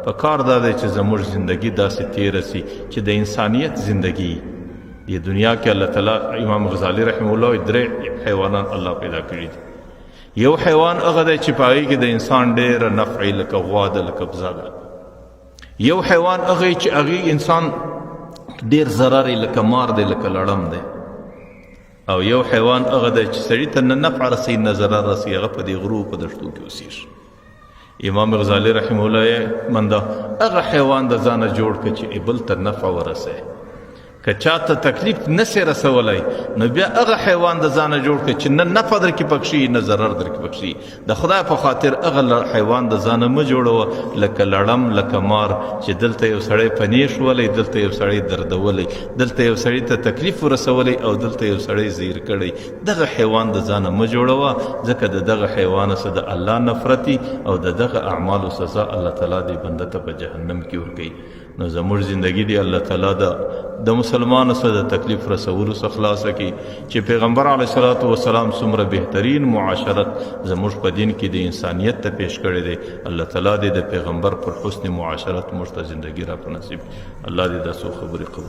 پکار دا دی چې زموږ زندگی داسې تیره سي چې د انسانیت زندگی دې دنیا کې الله تعالی امام غزالی رحمه الله 3 حیوانات الله پیدا کړي دي. یو حیوان هغه دی چې په هغې کې د انسان ډېره نفع لکه غوا ده لکه بزه ده. یو حیوان هغه چې هغې انسان ډېر ضرر لکه مار دی لکه لړم دی. او یو حیوان هغه دی چې سړي ته نه نفع رسي نه ضرر رسي، هغه په دې غرو په دشتو کې اوسېږي. امام غزالی رحمه الله منده هغه حیوان د ځانه جوړ کړه چې بل ته نفع ورسوي. که چاته تکلیف نسي رسولی نو بیا هغه حیوان د ځانه جوړ کړه چې نه نفع در کې پکښي نه ضرر در کې پکښي. د خدای په خاطر هغه حیوان د ځانه مه جوړوه لکه لړم لکه مار چې دلته یو سړی پنیش ولی، دلته یو سړی دردولی، دلته یو سړی ته تکلیف ورسولی او دلته یو سړی زیر کړی. دغه حیوان د ځانه مه جوړوه، ځکه د دغه حیوان څخه د الله نفرتي او د دغه اعمالو سزا الله تعالی دې بنده ته په جهنم کې ورکوي. نو زموږ زندگی دی الله تعالی د مسلمانو سره د تکلیف رسولو څخه خلاص کړي چې پیغمبر علیه الصلاۃ والسلام څومره بهترین معاشرت زموږ په دین کې د انسانیت ته پیش کړی دی. الله تعالی دې د پیغمبر پر حسن معاشرت موږ ته زندگی را په نصیب. الله دې دا څو خبرې قبول